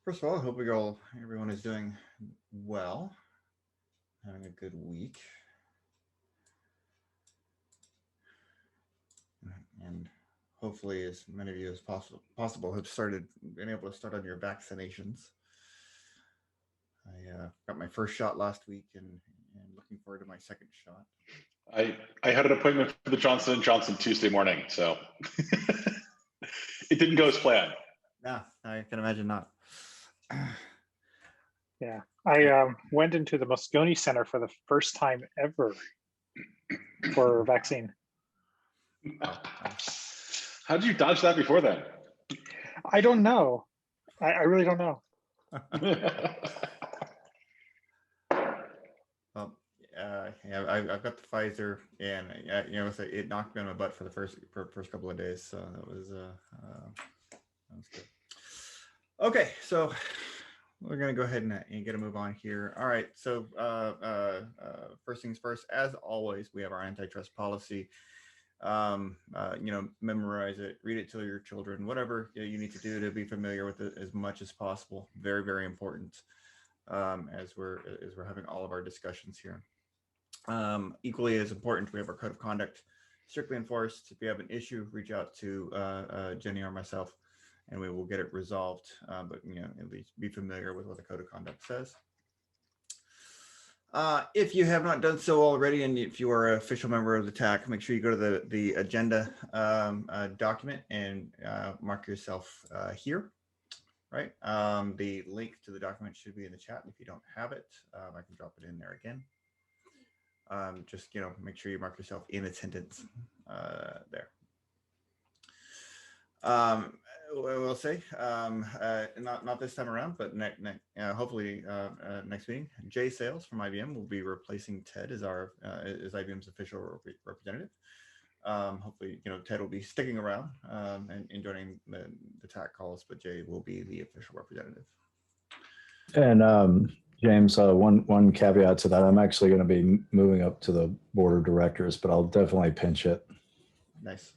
First of all, I hope everyone is doing well, having a good week, and hopefully, as many of you as possible have been able to start on your vaccinations. I got my first shot last week, and looking forward to my second shot. I had an appointment for the Johnson & Johnson Tuesday morning, so it didn't go as planned. Yeah, I can imagine not. Yeah, I went into the Moscone Center for the first time ever for a vaccine. How did you dodge that before then? I don't know. I really don't know. Well, yeah, I've got the Pfizer, and it knocked me on my butt for the first couple of days, so that was good. Okay, so we're gonna go ahead and get a move on here. All right, so first things first, as always, we have our antitrust policy. Memorize it, read it to your children, whatever you need to do to be familiar with it as much as possible. Very, very important as we're having all of our discussions here. Equally as important, we have our code of conduct strictly enforced. If you have an issue, reach out to Jenny or myself, and we will get it resolved. But at least be familiar with what the code of conduct says. If you have not done so already, and if you are an official member of the TAC, make sure you go to the agenda document and mark yourself here. Right. The link to the document should be in the chat. If you don't have it, I can drop it in there again. Just make sure you mark yourself in attendance there. We'll say not this time around, but hopefully next meeting. Jay Sales from IBM will be replacing Ted as IBM's official representative. Hopefully, Ted will be sticking around and joining the TAC calls, but Jay will be the official representative. And James, one caveat to that, I'm actually going to be moving up to the board of directors, but I'll definitely pinch it. Nice.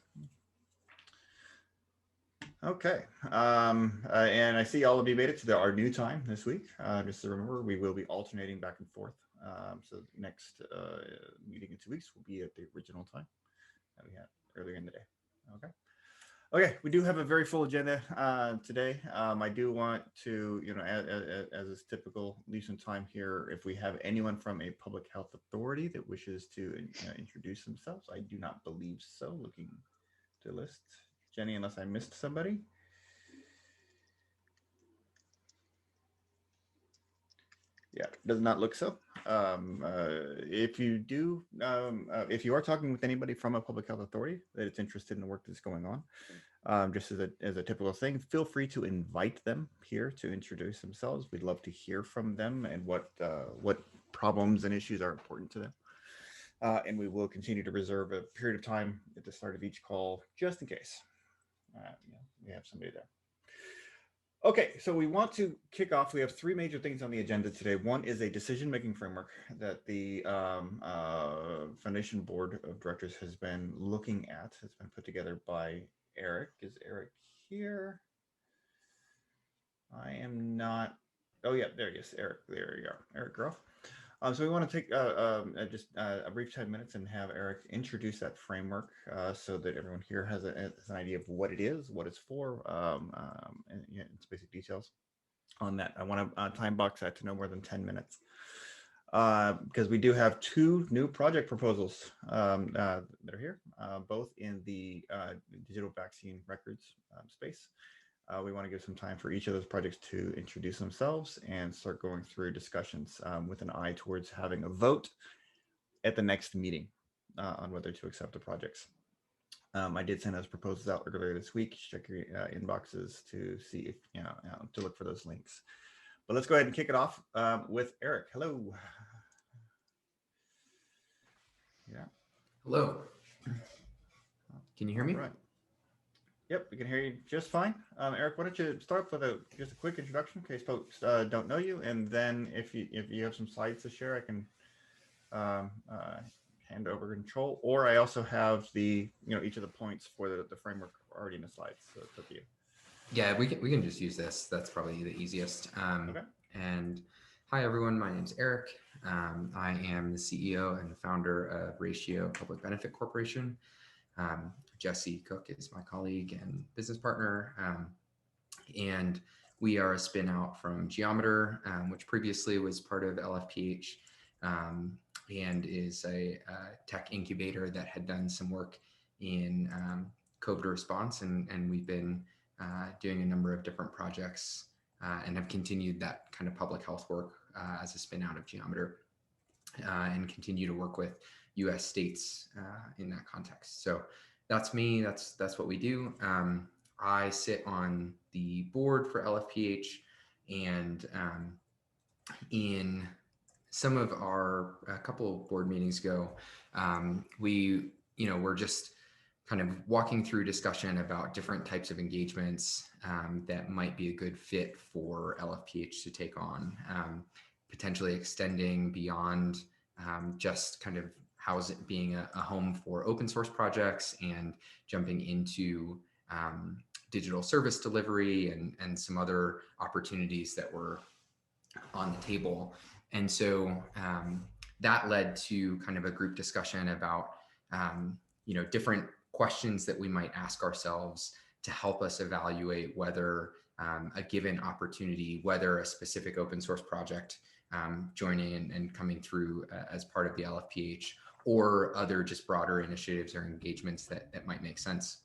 Okay, and I see all of you made it to our new time this week. Just to remember, we will be alternating back and forth. So next meeting in 2 weeks will be at the original time that we had earlier in the day. Okay, we do have a very full agenda today. I do want to, as is typical, leave some time here. If we have anyone from a public health authority that wishes to introduce themselves, I do not believe so. Looking to list. Jenny, unless I missed somebody. Yeah, does not look so. If you do, if you are talking with anybody from a public health authority that is interested in the work that's going on, just as a typical thing, feel free to invite them here to introduce themselves. We'd love to hear from them and what problems and issues are important to them. And we will continue to reserve a period of time at the start of each call, just in case we have somebody there. Okay, so we want to kick off. We have three major things on the agenda today. One is a decision-making framework that the Foundation Board of Directors has been looking at. It's been put together by Eric. Is Eric here? I am not. Oh yeah, there he is. Eric, there you are. Eric Groff. So we want to take just a brief 10 minutes and have Eric introduce that framework so that everyone here has an idea of what it is, what it's for, and its basic details on that. I want to time box that to no more than 10 minutes because we do have two new project proposals that are here, both in the digital vaccine records space. We want to give some time for each of those projects to introduce themselves and start going through discussions with an eye towards having a vote at the next meeting on whether to accept the projects. I did send those proposals out earlier this week. Check your inboxes to see if to look for those links. But let's go ahead and kick it off with Eric. Hello. Yeah. Hello. Can you hear me? All right. Yep, we can hear you just fine. Eric, why don't you start with just a quick introduction in case folks don't know you, and then if you have some slides to share, I can hand over control, or I also have the each of the points for the framework already in the slides, so it's up to you. Yeah, we can just use this. That's probably the easiest. Okay. And hi, everyone. My name is Eric. I am the CEO and founder of Ratio Public Benefit Corporation. Jesse Cook is my colleague and business partner. And we are a spin out from Geometer, which previously was part of LFPH, and is a tech incubator that had done some work in COVID response. And we've been doing a number of different projects and have continued that kind of public health work as a spin out of Geometer, and continue to work with US states in that context. So that's me. That's what we do. I sit on the board for LFPH, and in some of our a couple of board meetings ago, we we're just kind of walking through discussion about different types of engagements that might be a good fit for LFPH to take on, potentially extending beyond just kind of being a home for open source projects and jumping into digital service delivery and some other opportunities that were on the table. And so that led to kind of a group discussion about different questions that we might ask ourselves to help us evaluate whether a given opportunity, whether a specific open source project joining and coming through as part of the LFPH, or other just broader initiatives or engagements that might make sense,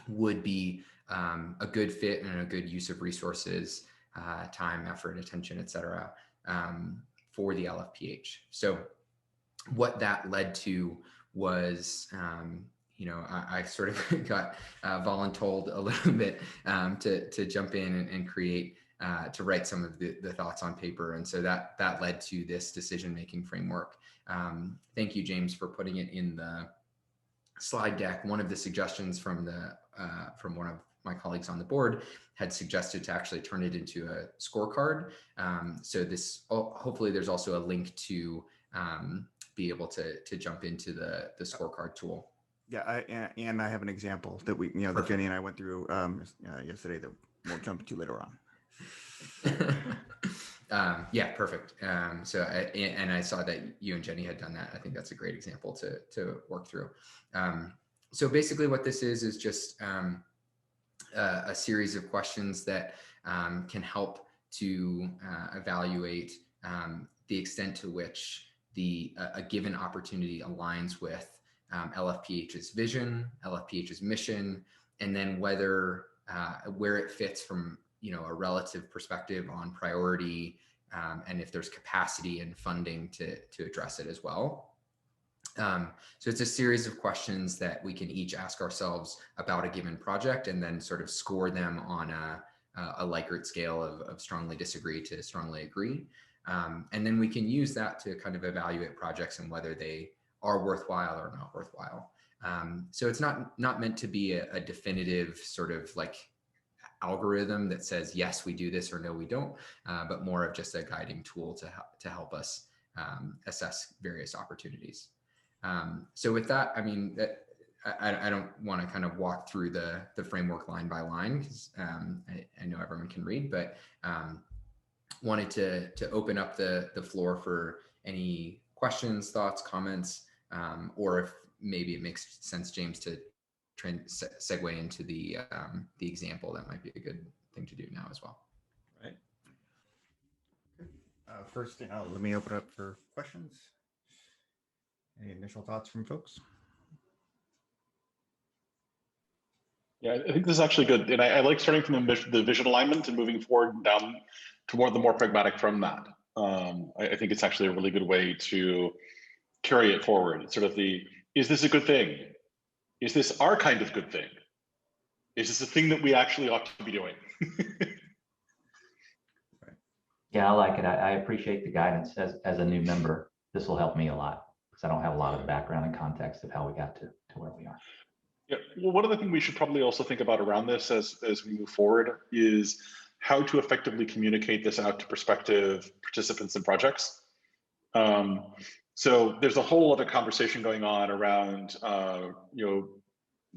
would be a good fit and a good use of resources, time, effort, attention, et cetera, for the LFPH. So what that led to was, I sort of got voluntold a little bit to jump in and create, to write some of the thoughts on paper. And so that led to this decision-making framework. Thank you, James, for putting it in the slide deck. One of the suggestions from one of my colleagues on the board had suggested to actually turn it into a scorecard. So hopefully there's also a link to be able to jump into the scorecard tool. Yeah, and I have an example that that Jenny and I went through yesterday that we'll jump into later on. Yeah, perfect. So I saw that you and Jenny had done that. I think that's a great example to work through. So basically what this is just a series of questions that can help to evaluate the extent to which a given opportunity aligns with LFPH's vision, LFPH's mission, and then whether where it fits from a relative perspective on priority, and if there's capacity and funding to address it as well. So it's a series of questions that we can each ask ourselves about a given project, and then sort of score them on a Likert scale of strongly disagree to strongly agree. And then we can use that to kind of evaluate projects and whether they are worthwhile or not worthwhile. So it's not meant to be a definitive sort of like algorithm that says, yes, we do this or no, we don't, but more of just a guiding tool to help us assess various opportunities. So with that, I mean, I don't want to kind of walk through the framework line by line, because I know everyone can read, but wanted to open up the floor for any questions, thoughts, comments, or if maybe it makes sense, James, to segue into the example, that might be a good thing to do now as well. Right. First, let me open up for questions. Any initial thoughts from folks? Yeah, I think this is actually good. And I like starting from the vision alignment and moving forward down to the more pragmatic from that. I think it's actually a really good way to carry it forward. It's sort of is this a good thing? Is this our kind of good thing? Is this a thing that we actually ought to be doing? Yeah, I like it. I appreciate the guidance as a new member. This will help me a lot because I don't have a lot of the background and context of how we got to where we are. Yeah, well, one other thing we should probably also think about around this as we move forward is how to effectively communicate this out to prospective participants and projects. So there's a whole other conversation going on around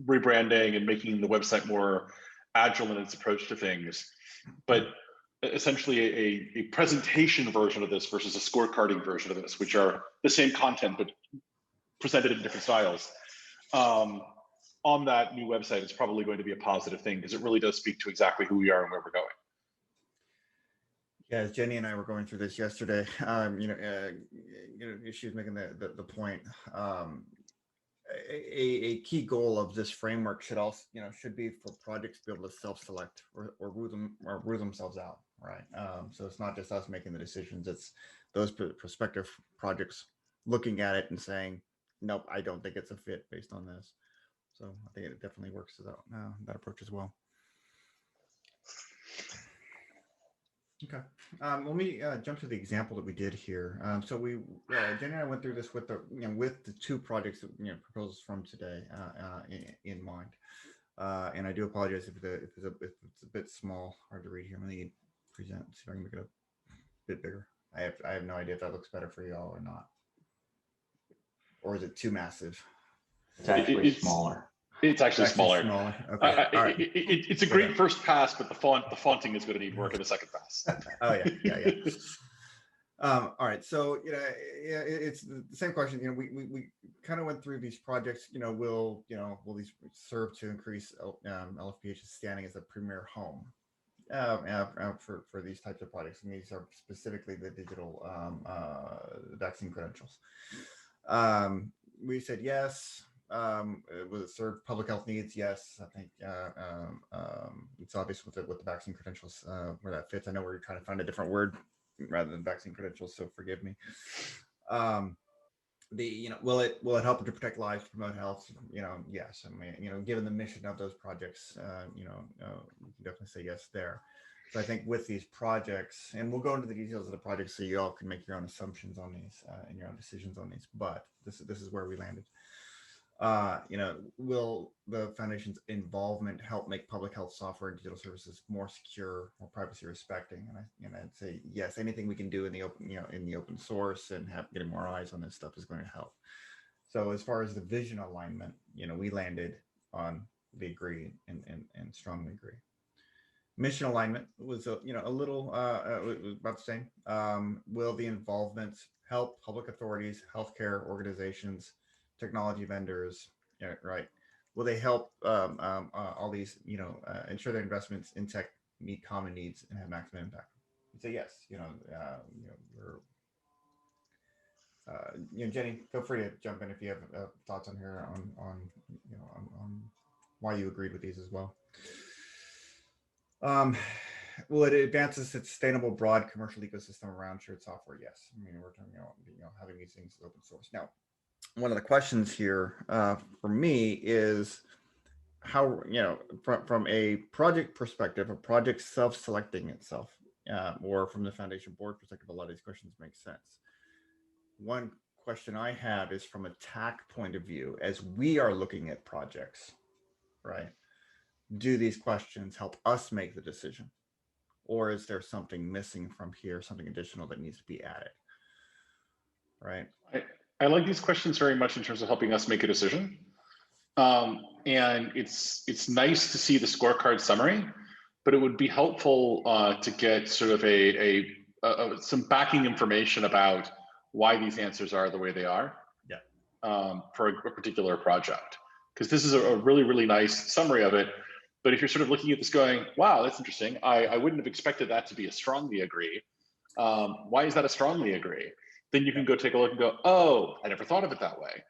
rebranding and making the website more agile in its approach to things, but essentially a presentation version of this versus a scorecarding version of this, which are the same content but presented in different styles. On that new website, it's probably going to be a positive thing because it really does speak to exactly who we are and where we're going. Yeah, as Jenny and I were going through this yesterday, she was making the point. A key goal of this framework should also, should be for projects to be able to self-select or rule themselves out, right? So it's not just us making the decisions; it's those prospective projects looking at it and saying, "Nope, I don't think it's a fit based on this." So I think it definitely works that approach as well. Okay, let me jump to the example that we did here. So we, Jenny and I went through this with the, with the two projects, proposals from today in mind. And I do apologize if it's a bit small, hard to read here. Let me present, see if I can make it a bit bigger. I have no idea if that looks better for y'all or not. Or is it too massive? It's actually smaller. It's actually smaller. Okay. It's a great first pass, but the fonting is going to need work in the second pass. Oh yeah. All right. So it's the same question. We kind of went through these projects. Will these serve to increase LFPH's standing as a premier home for these types of projects? And these are specifically the digital vaccine credentials. We said yes. Will it serve public health needs? Yes, I think it's obvious with the vaccine credentials where that fits. I know we're trying to find a different word rather than vaccine credentials, so forgive me. Will it help to protect lives, promote health? Yes. I mean, given the mission of those projects, you can definitely say yes there. So I think with these projects, and we'll go into the details of the projects so you all can make your own assumptions on these and your own decisions on these. But this is where we landed. Will the foundation's involvement help make public health software and digital services more secure, more privacy respecting? And I'd say yes. Anything we can do in the open, in the open source and getting more eyes on this stuff is going to help. So as far as the vision alignment, we landed on the agree and strongly agree. Mission alignment was a little was about the same. Will the involvement help public authorities, healthcare organizations, technology vendors, right? Will they help all these, ensure their investments in tech meet common needs and have maximum impact? You'd say yes. Jenny, feel free to jump in if you have thoughts on here on why you agreed with these as well. Will it advance a sustainable, broad commercial ecosystem around shared software? Yes. I mean, we're talking about having these things open source now. One of the questions here for me is how, from a project perspective, a project self-selecting itself, or from the foundation board perspective, a lot of these questions make sense. One question I have is from a TAC point of view, as we are looking at projects, right? Do these questions help us make the decision? Or is there something missing from here, something additional that needs to be added, right? I like these questions very much in terms of helping us make a decision. And it's nice to see the scorecard summary, but it would be helpful to get sort of some backing information about why these answers are the way they are. Yeah. For a particular project, because this is a really, really nice summary of it. But if you're sort of looking at this going, wow, that's interesting. I wouldn't have expected that to be a strongly agree. Why is that a strongly agree? Then you can go take a look and go, oh, I never thought of it that way.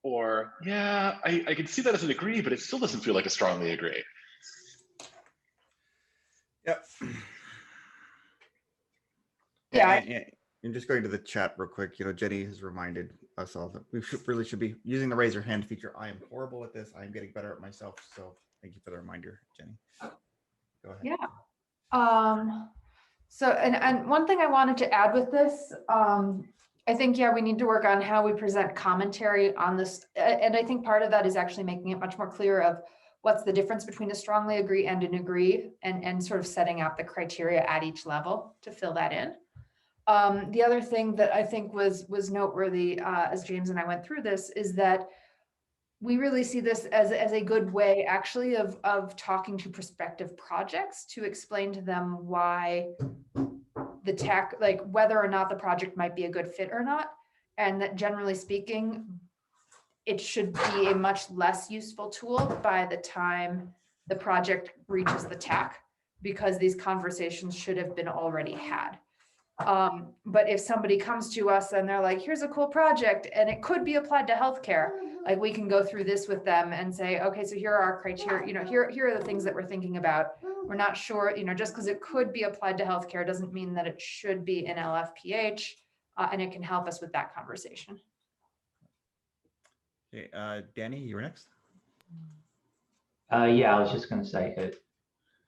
Or, yeah, I can see that as an agree, but it still doesn't feel like a strongly agree. Yep. Yeah. And just going to the chat real quick, Jenny has reminded us all that we really should be using the raise your hand feature. I am horrible at this. I am getting better at myself. So thank you for the reminder, Jenny. Go ahead. Yeah. So, and one thing I wanted to add with this, I think, we need to work on how we present commentary on this. And I think part of that is actually making it much more clear of what's the difference between a strongly agree and an agree, and sort of setting out the criteria at each level to fill that in. The other thing that I think was noteworthy as James and I went through this is that we really see this as a good way actually of talking to prospective projects to explain to them why the TAC, like whether or not the project might be a good fit or not. And that generally speaking, it should be a much less useful tool by the time the project reaches the TAC, because these conversations should have been already had. But if somebody comes to us and they're like, here's a cool project and it could be applied to healthcare, like we can go through this with them and say, okay, so here are our criteria, here are the things that we're thinking about. We're not sure, just because it could be applied to healthcare doesn't mean that it should be in LFPH, and it can help us with that conversation. Okay, Danny, you're next. Yeah, I was just going to say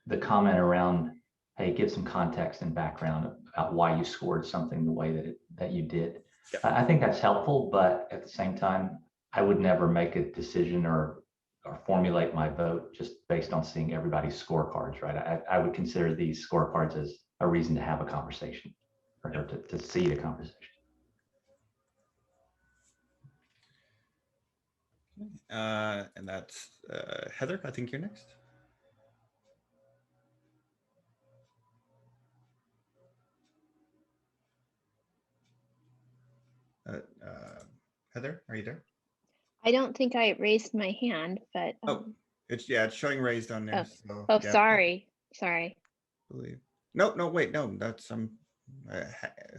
the comment around, hey, give some context and background about why you scored something the way that you did. Yep. I think that's helpful, but at the same time, I would never make a decision or formulate my vote just based on seeing everybody's scorecards, right? I would consider these scorecards as a reason to have a conversation or to seed a conversation. And that's Heather, I think you're next. Heather, are you there? I don't think I raised my hand, but It's showing raised on there. So, yeah. Sorry. I believe. No, wait, no, that's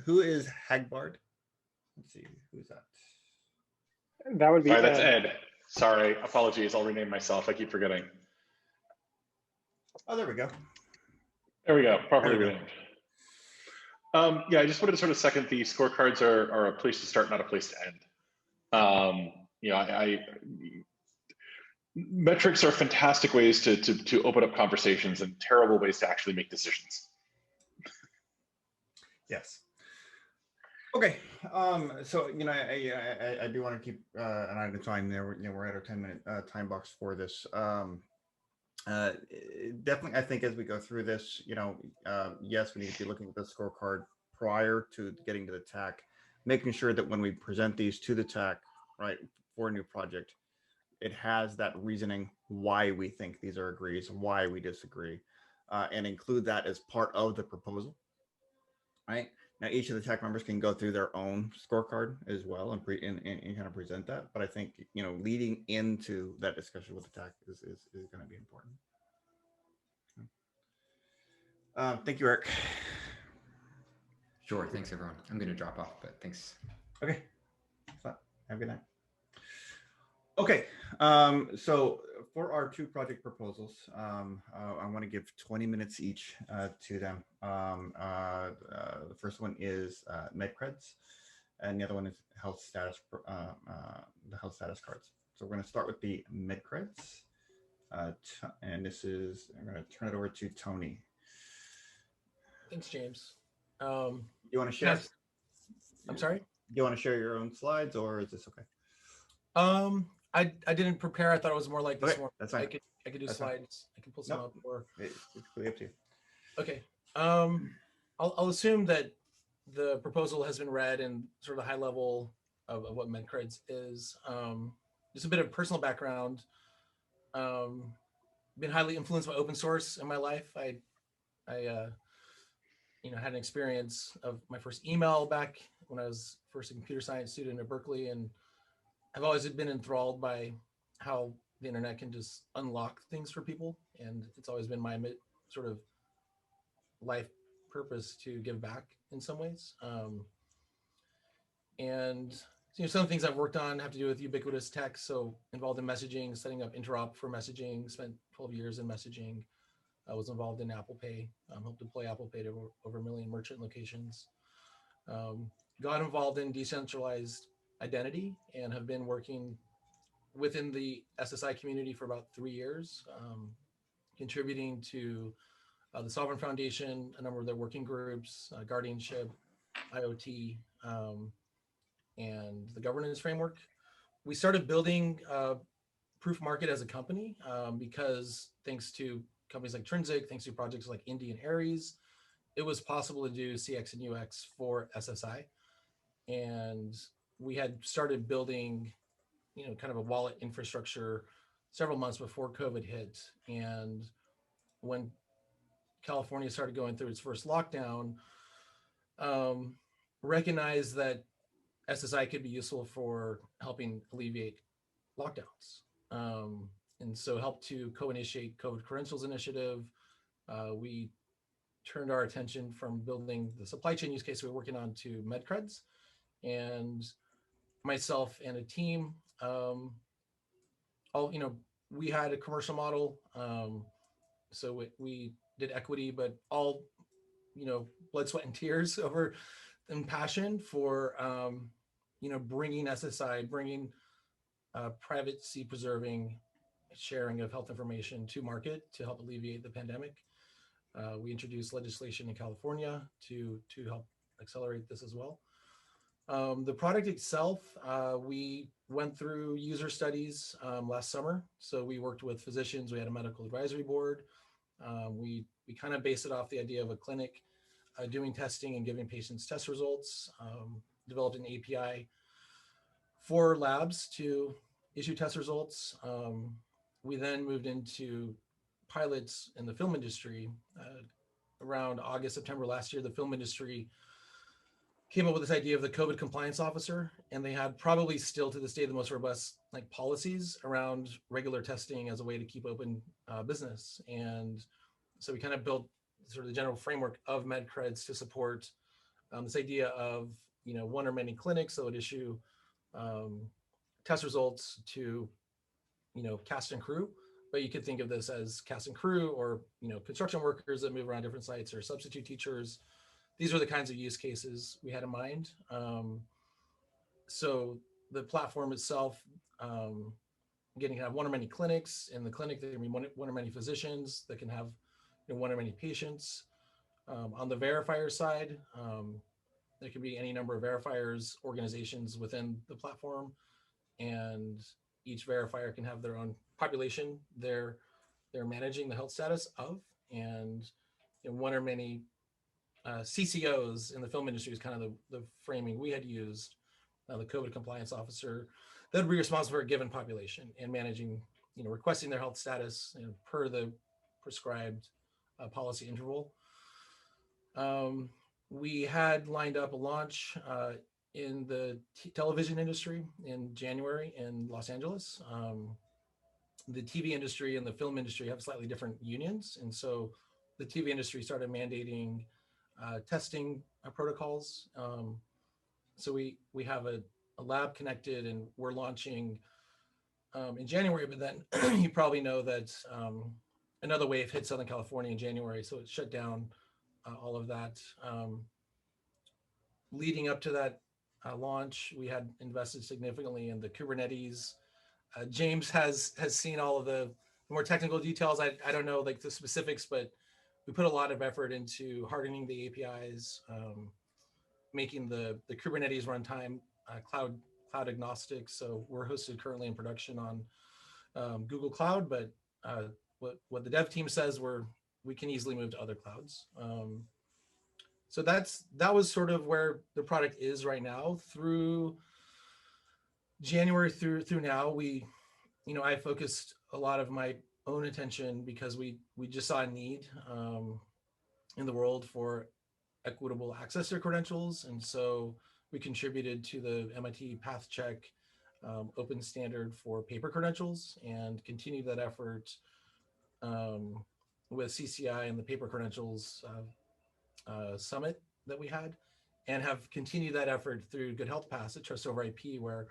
who is Hagbard? Let's see, who's that? That would be Sorry, that's Ed. Ed. Sorry, apologies. I'll rename myself. I keep forgetting. Oh, there we go. There we go. Properly There we go. renamed. Yeah, I just wanted to sort of second the scorecards are a place to start, not a place to end. Metrics are fantastic ways to open up conversations and terrible ways to actually make decisions. Yes. Okay. So I do want to keep an eye on the time there. We're at our 10-minute time box for this. Definitely, I think as we go through this, yes, we need to be looking at the scorecard prior to getting to the TAC, making sure that when we present these to the TAC, right, for a new project, it has that reasoning why we think these are agrees, why we disagree, and include that as part of the proposal. Right now, each of the TAC members can go through their own scorecard as well and kind of present that. But I think leading into that discussion with the TAC is going to be important. Thank you, Eric. Sure. Thanks, everyone. I'm going to drop off, but thanks. Okay. Have a good night. Okay. So for our two project proposals, I want to give 20 minutes each to them. The first one is MedCreds, and the other one is health status, the health status cards. So we're going to start with the MedCreds, and this is, I'm going to turn it over to Tony. Thanks, James. You want to share? I'm sorry? Do you want to share your own slides, or is this okay? I didn't prepare. I thought it was more like this Okay, one. that's fine. I could do That's fine. slides. I can pull some up or It's completely up to you. okay. I'll assume that the proposal has been read and sort of the high level of what MedCreds is. Just a bit of personal background. Been highly influenced by open source in my life. I had an experience of my first email back when I was first a computer science student at Berkeley, and I've always been enthralled by how the internet can just unlock things for people. And it's always been my sort of life purpose to give back in some ways. And some of the things I've worked on have to do with ubiquitous text. So involved in messaging, setting up interop for messaging, spent 12 years in messaging. I was involved in Apple Pay, helped deploy Apple Pay to over 1 million merchant locations. Got involved in decentralized identity and have been working within the SSI community for about 3 years, contributing to the Sovereign Foundation, a number of their working groups, guardianship, IoT, and the governance framework. We started building Proof Market as a company because thanks to companies like Trinsic, thanks to projects like Indy and Aries, it was possible to do CX and UX for SSI. And we had started building, kind of a wallet infrastructure several months before COVID hit. And when California started going through its first lockdown, recognized that SSI could be useful for helping alleviate lockdowns. And so helped to co-initiate COVID Credentials Initiative. We turned our attention from building the supply chain use case we were working on to MedCreds. And myself and a team, we had a commercial model. So we did equity, but all, blood, sweat, and tears over and passion for, bringing SSI, bringing privacy preserving sharing of health information to market to help alleviate the pandemic. We introduced legislation in California to help accelerate this as well. The product itself, we went through user studies last summer. So we worked with physicians. We had a medical advisory board. We kind of based it off the idea of a clinic doing testing and giving patients test results, developed an API for labs to issue test results. We then moved into pilots in the film industry. Around August, September last year, the film industry came up with this idea of the COVID compliance officer, and they had probably still to this day the most robust policies around regular testing as a way to keep open business. And so we kind of built sort of the general framework of MedCreds to support this idea of one or many clinics that would issue test results to cast and crew. But you could think of this as cast and crew, or construction workers that move around different sites, or substitute teachers. These are the kinds of use cases we had in mind. So the platform itself, getting to have one or many clinics. In the clinic, there can be one or many physicians that can have one or many patients. On the verifier side, there can be any number of verifiers, organizations within the platform, and each verifier can have their own population they're managing the health status of, and one or many CCOs in the film industry is kind of the framing we had used. The COVID compliance officer that would be responsible for a given population and managing, requesting their health status per the prescribed policy interval. We had lined up a launch in the television industry in January in Los Angeles. The TV industry and the film industry have slightly different unions. And so the TV industry started mandating testing protocols. So we have a lab connected, and we're launching in January, but then you probably know that another wave hit Southern California in January. So it shut down all of that. Leading up to that launch, we had invested significantly in the Kubernetes. James has seen all of the more technical details. I don't know the specifics, but we put a lot of effort into hardening the APIs, making the Kubernetes runtime cloud agnostic. So we're hosted currently in production on Google Cloud, but what the dev team says, we can easily move to other clouds. So that was sort of where the product is right now. Through January through now, I focused a lot of my own attention because we just saw a need in the world for equitable access to credentials. And so we contributed to the MIT PathCheck open standard for paper credentials, and continued that effort with CCI and the paper credentials summit that we had, and have continued that effort through Good Health Pass at Trust Over IP, where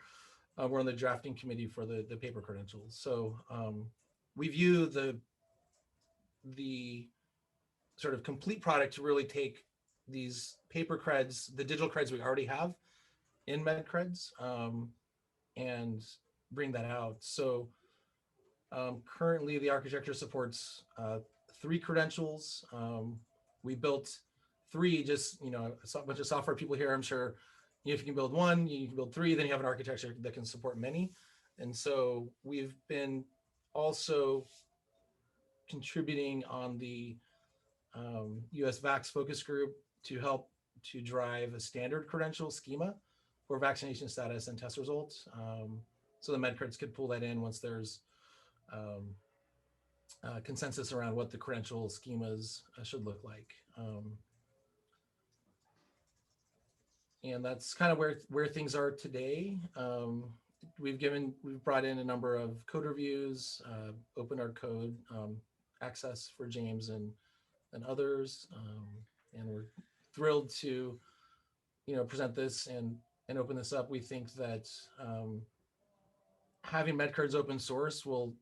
we're on the drafting committee for the paper credentials. So we view the sort of complete product to really take these paper creds, the digital creds we already have in MedCreds, and bring that out. So currently the architecture supports 3 credentials. We built 3, just, a bunch of software people here, I'm sure, if you can build 1, you can build 3, then you have an architecture that can support many. And so we've been also contributing on the US Vax focus group to help to drive a standard credential schema for vaccination status and test results. so the medcards could pull that in once there's consensus around what the credential schemas should look like. And that's kind of where things are today. We've brought in a number of code reviews, opened our code access for James and others, and we're thrilled to present this and open this up. We think that having medcards open source will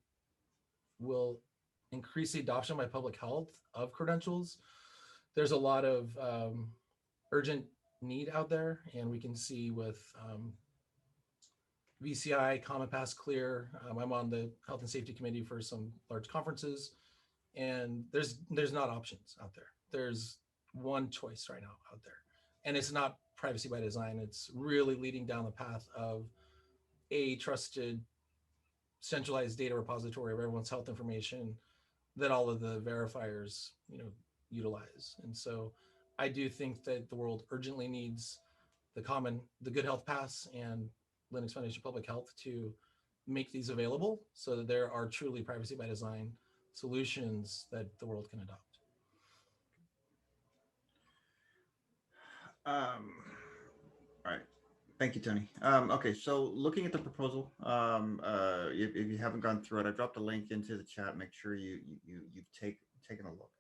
increase the adoption by public health of credentials. There's a lot of urgent need out there, and we can see with VCI, Common Pass Clear. I'm on the Health and Safety Committee for some large conferences, and there's not options out there. There's one choice right now out there, and it's not privacy by design. It's really leading down the path of a trusted, centralized data repository of everyone's health information that all of the verifiers, utilize. And so I do think that the world urgently needs the Good Health Pass and Linux Foundation Public Health to make these available so that there are truly privacy by design solutions that the world can adopt. All right. Thank you, Tony. Okay, so looking at the proposal, if you haven't gone through it, I dropped a link into the chat. Make sure you've taken a look.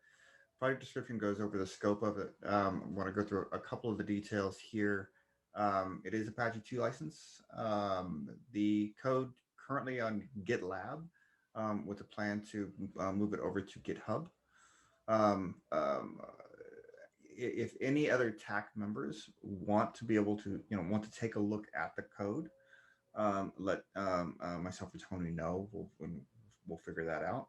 Project description goes over the scope of it. I want to go through a couple of the details here. It is Apache 2 license. The code currently on GitLab with a plan to move it over to GitHub. If any other TAC members want to be able to, want to take a look at the code, let myself or Tony know. We'll figure that out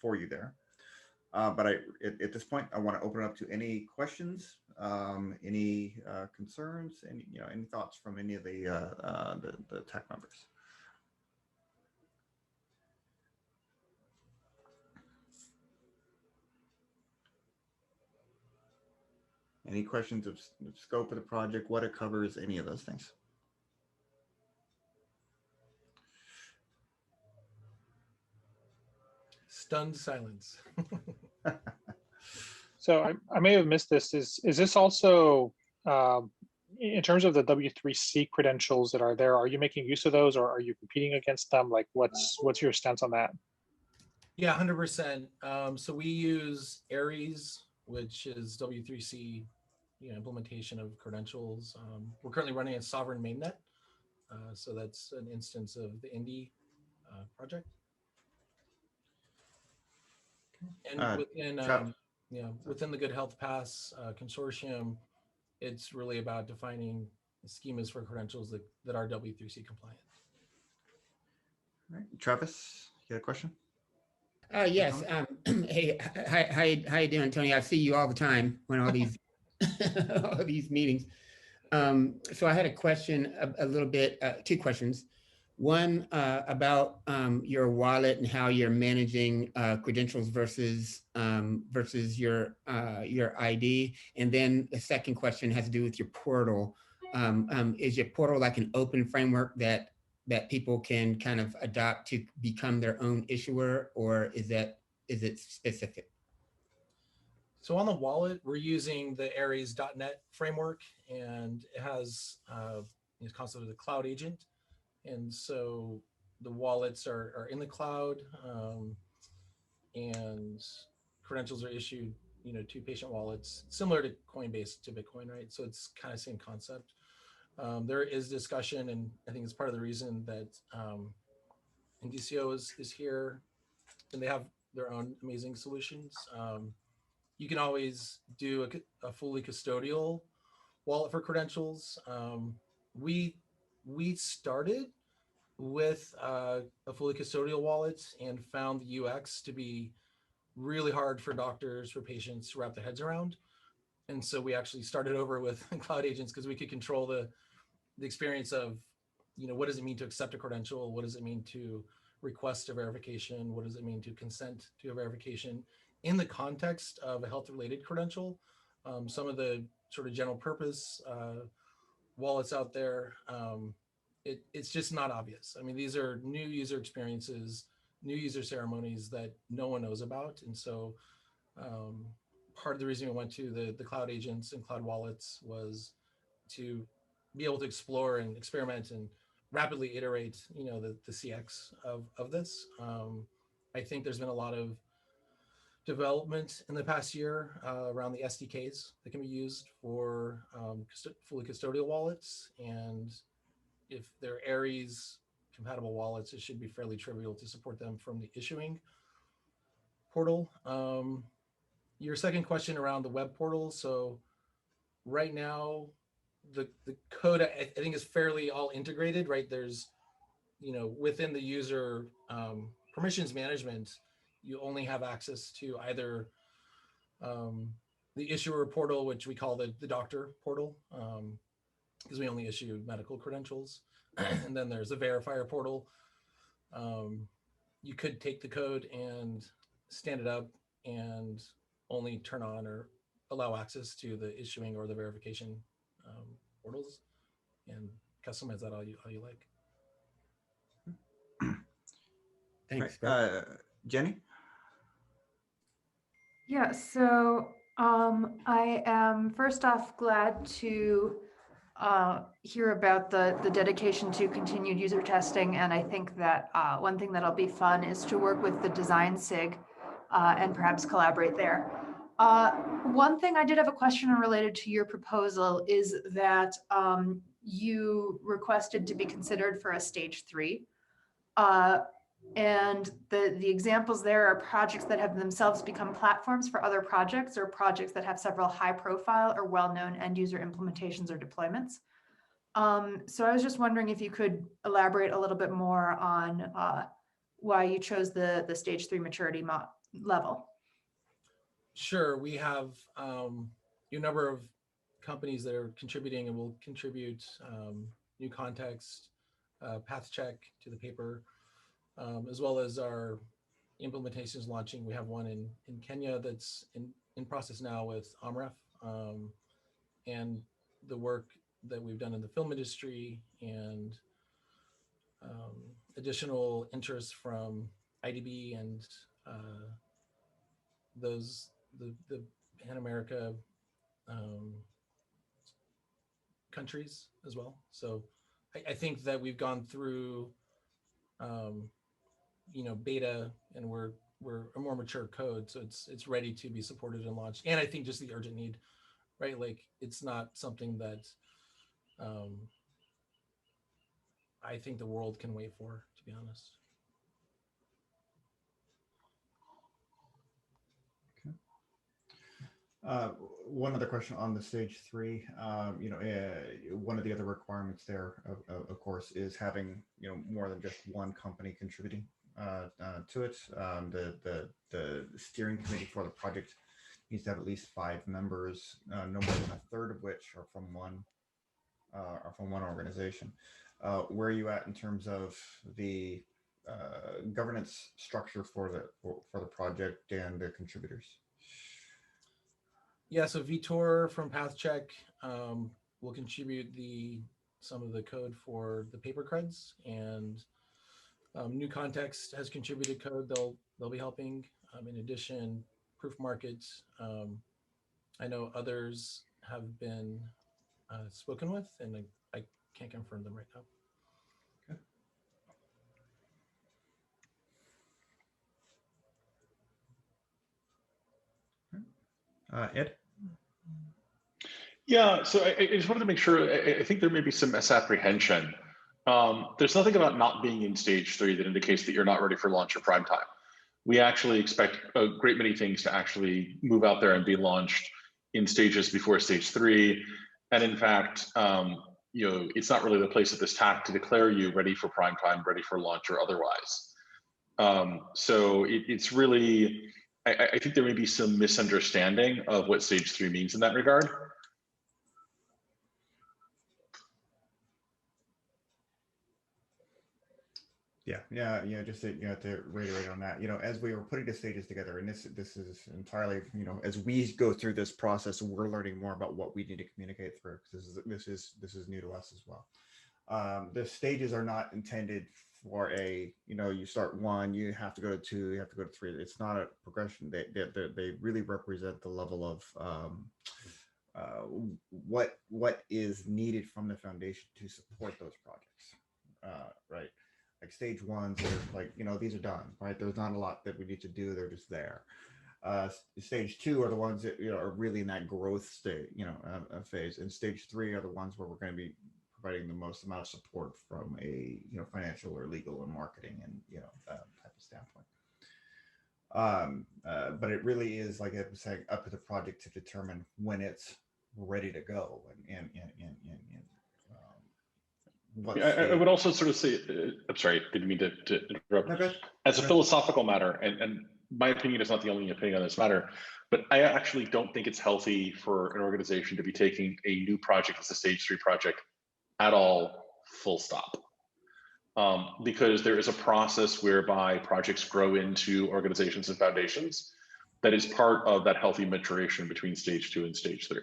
for you there. But at this point, I want to open it up to any questions, any concerns, any thoughts from any of the TAC members. Any questions of scope of the project, what it covers, any of those things? Stunned silence. So I may have missed this. Is this also in terms of the W3C credentials that are there? Are you making use of those, or are you competing against them? Like, what's your stance on that? Yeah, 100%. So we use Aries, which is W3C, implementation of credentials. We're currently running a sovereign mainnet, so that's an instance of the Indy project. And within the Good Health Pass consortium, it's really about defining schemas for credentials that are W3C compliant. All right, Travis, you got a question? Yes. Hey, how you doing, Tony? I see you all the time on all these all these meetings. So I had a question, a little bit, two questions. One about your wallet and how you're managing credentials versus your ID, and then the second question has to do with your portal. Is your portal like an open framework that people can kind of adopt to become their own issuer, or is it specific? So on the wallet, we're using the Aries.net framework, and it has it's concept of the cloud agent. And so the wallets are in the cloud, and credentials are issued, to patient wallets, similar to Coinbase to Bitcoin, right? So it's kind of same concept. There is discussion, and I think it's part of the reason that Indicio is here, and they have their own amazing solutions. You can always do a fully custodial wallet for credentials. We started with a fully custodial wallet and found the UX to be really hard for doctors, for patients to wrap their heads around. And so we actually started over with cloud agents because we could control the experience of, what does it mean to accept a credential? What does it mean to request a verification? What does it mean to consent to a verification in the context of a health-related credential? Some of the sort of general purpose wallets out there, it's just not obvious. I mean, these are new user experiences, new user ceremonies that no one knows about. And so part of the reason we went to the cloud agents and cloud wallets was to be able to explore and experiment and rapidly iterate, the CX of this. I think there's been a lot of development in the past year around the SDKs that can be used for fully custodial wallets. And if they're Aries compatible wallets, it should be fairly trivial to support them from the issuing portal. Your second question around the web portal. So right now, the code I think is fairly all integrated, right? There's, within the user permissions management, you only have access to either the issuer portal, which we call the doctor portal, because we only issue medical credentials. And then there's a verifier portal. You could take the code and stand it up and only turn on or allow access to the issuing or the verification portals, and customize that how you like. Thanks. Jenny? Yeah, so I am first off glad to hear about the dedication to continued user testing. And I think that one thing that'll be fun is to work with the design SIG and perhaps collaborate there. One thing I did have a question related to your proposal is that you requested to be considered for a stage 3. And the examples there are projects that have themselves become platforms for other projects, or projects that have several high profile or well-known end user implementations or deployments. So I was just wondering if you could elaborate a little bit more on why you chose the stage 3 maturity level. Sure, we have a number of companies that are contributing and will contribute new context, path check to the paper, as well as our implementations launching. We have one in Kenya that's in process now with AMREF, and the work that we've done in the film industry, and additional interest from IDB and the Pan America countries as well. So I think that we've gone through beta, and we're a more mature code, so it's ready to be supported and launched. And I think just the urgent need, right? Like, it's not something that I think the world can wait for, to be honest. One other question on the stage 3. One of the other requirements there, of course, is having more than just one company contributing to it. The steering committee for the project needs to have at least 5 members, no more than a third of which are from one organization. Where are you at in terms of the governance structure for the project and the contributors? Yeah, so Vitor from PathCheck will contribute some of the code for the paper creds, and New Context has contributed code. They'll be helping. In addition, Proof Market, I know others have been spoken with, and I can't confirm them right now. Ed? Yeah, so I just wanted to make sure, I think there may be some misapprehension. There's nothing about not being in stage 3 that indicates that you're not ready for launch or prime time. We actually expect a great many things to actually move out there and be launched in stages before stage 3. And in fact, it's not really the place at this TAC to declare you ready for prime time, ready for launch, or otherwise. So it's really, I think there may be some misunderstanding of what stage 3 means in that regard. Yeah. Just to reiterate on that, as we were putting the stages together, and this is entirely, as we go through this process, we're learning more about what we need to communicate through, because this is new to us as well. The stages are not intended for you start one, you have to go to two, you have to go to three. It's not a progression. They really represent the level of what is needed from the foundation to support those projects, right? Like stage ones are like, these are done, right? There's not a lot that we need to do. They're just there. Stage two are the ones that are really in that growth state, phase, and stage three are the ones where we're going to be providing the most amount of support from a financial or legal or marketing and type of standpoint. But it really is, like I was saying, up to the project to determine when it's ready to go and what I would also sort of say, I'm sorry, didn't mean to interrupt. Okay. As a philosophical matter, and my opinion is not the only opinion on this matter, but I actually don't think it's healthy for an organization to be taking a new project as a stage 3 project at all, full stop. Because there is a process whereby projects grow into organizations and foundations that is part of that healthy maturation between stage 2 and stage 3.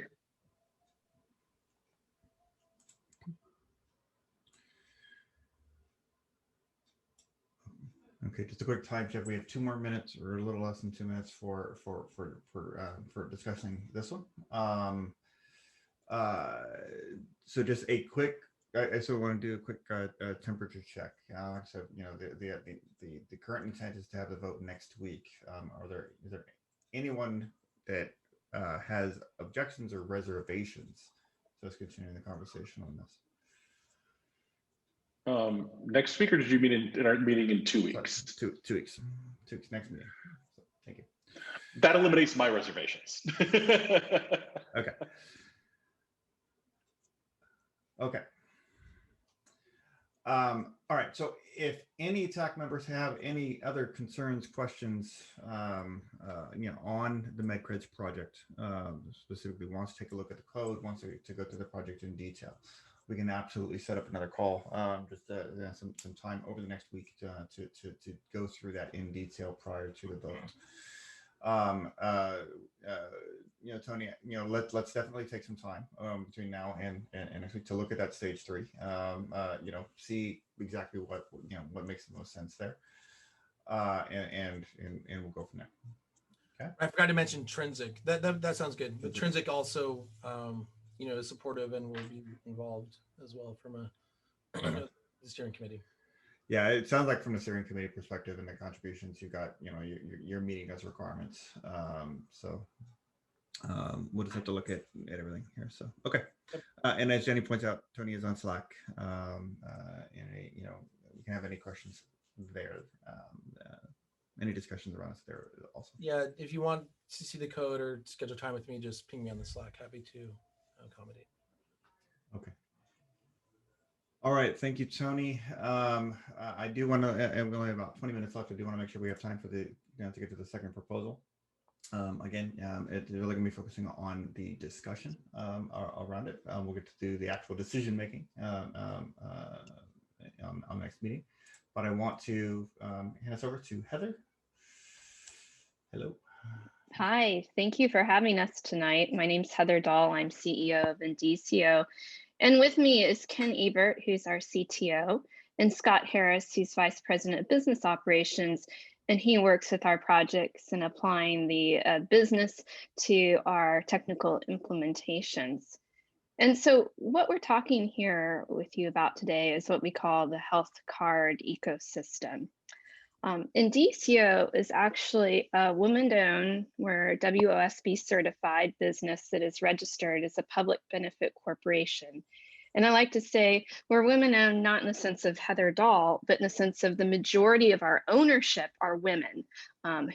Okay, just a quick time check. We have 2 more minutes, or a little less than 2 minutes for discussing this one. So just a quick. I still want to do a quick temperature check. So the current intent is to have the vote next week. Is there anyone that has objections or reservations? So let's continue the conversation on this. Next week, or did you mean in our meeting in 2 weeks? Sorry, 2 weeks. 2 weeks next meeting. So, thank you. That eliminates my reservations. Okay. Okay. All right. So if any TAC members have any other concerns, questions, on the MedCreds project, specifically wants to take a look at the code, wants to go through the project in detail, we can absolutely set up another call, some time over the next week to go through that in detail prior to the vote. Tony, let's definitely take some time between now and next week to look at that stage 3. See exactly what makes the most sense there, and we'll go from there. Okay. I forgot to mention Trinsic. That sounds good. But Trinsic also, is supportive and will be involved as well from the steering committee. Yeah, it sounds like from the steering committee perspective and the contributions you got, you're meeting those requirements. We'll just have to look at everything here. So, okay. And as Jenny points out, Tony is on Slack. We can have any questions there. Any discussions around us there also. Yeah, if you want to see the code or schedule time with me, just ping me on the Slack. Happy to accommodate. Okay. All right, thank you, Tony. I do want to, and we only have about 20 minutes left. I do want to make sure we have time for to get to the second proposal. Again, it's really going to be focusing on the discussion around it. We'll get to do the actual decision making on the next meeting. But I want to hand us over to Heather. Hello. Hi, thank you for having us tonight. My name's Heather Dahl. I'm CEO of Indicio. And with me is Ken Ebert, who's our CTO, and Scott Harris, who's Vice President of Business Operations. And he works with our projects and applying the business to our technical implementations. And so what we're talking here with you about today is what we call the health card ecosystem. Indicio is actually a woman-owned, we're WOSB certified business that is registered as a public benefit corporation. And I like to say we're women-owned, not in the sense of Heather Dahl, but in the sense of the majority of our ownership are women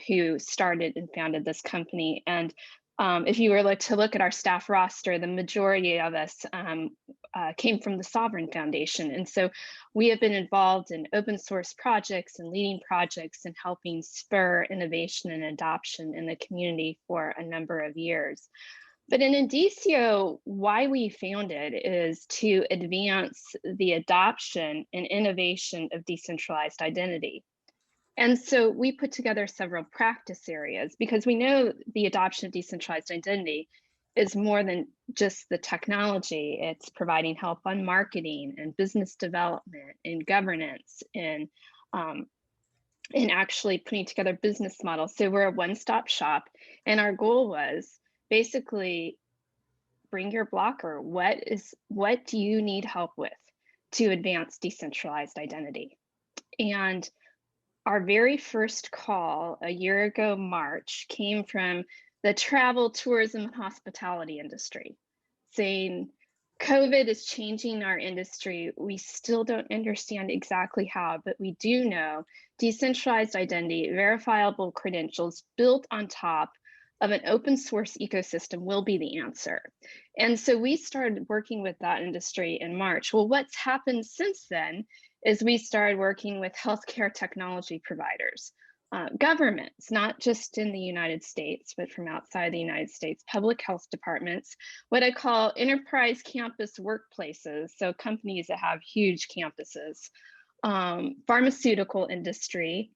who started and founded this company. And if you were to look at our staff roster, the majority of us came from the Sovereign Foundation. And so we have been involved in open source projects and leading projects and helping spur innovation and adoption in the community for a number of years. But in Indicio, why we founded is to advance the adoption and innovation of decentralized identity. And so we put together several practice areas because we know the adoption of decentralized identity is more than just the technology. It's providing help on marketing and business development and governance and actually putting together business models. So we're a one-stop shop, and our goal was basically bring your blocker. What do you need help with to advance decentralized identity? And our very first call a year ago, March, came from the travel, tourism, and hospitality industry, saying COVID is changing our industry. We still don't understand exactly how, but we do know decentralized identity, verifiable credentials built on top of an open source ecosystem will be the answer. And so we started working with that industry in March. Well, what's happened since then is we started working with healthcare technology providers, governments, not just in the United States, but from outside the United States, public health departments, what I call enterprise campus workplaces, so companies that have huge campuses, pharmaceutical industry,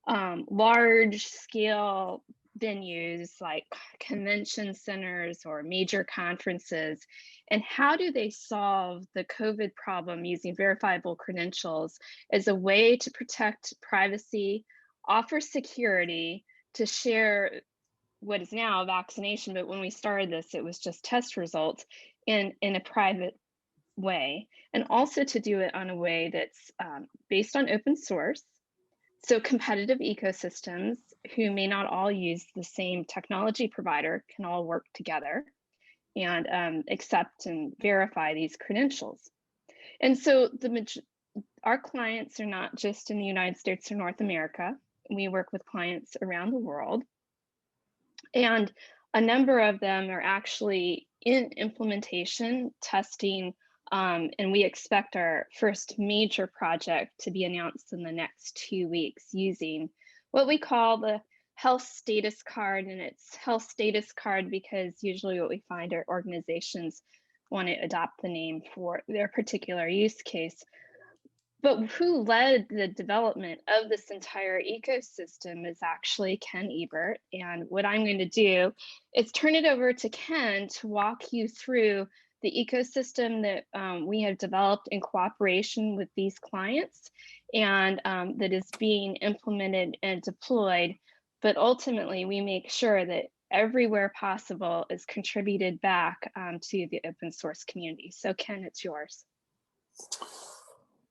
large scale venues like convention centers or major conferences, and how do they solve the COVID problem using verifiable credentials as a way to protect privacy, offer security, to share what is now vaccination, but when we started this, it was just test results in a private way, and also to do it on a way that's based on open source. So competitive ecosystems who may not all use the same technology provider can all work together and accept and verify these credentials. And so our clients are not just in the United States or North America. We work with clients around the world. And a number of them are actually in implementation, testing, and we expect our first major project to be announced in the next 2 weeks using what we call the health status card. And it's health status card because usually what we find are organizations want to adopt the name for their particular use case. But who led the development of this entire ecosystem is actually Ken Ebert. And what I'm going to do is turn it over to Ken to walk you through the ecosystem that we have developed in cooperation with these clients and that is being implemented and deployed. But ultimately, we make sure that everywhere possible is contributed back to the open source community. So Ken, it's yours.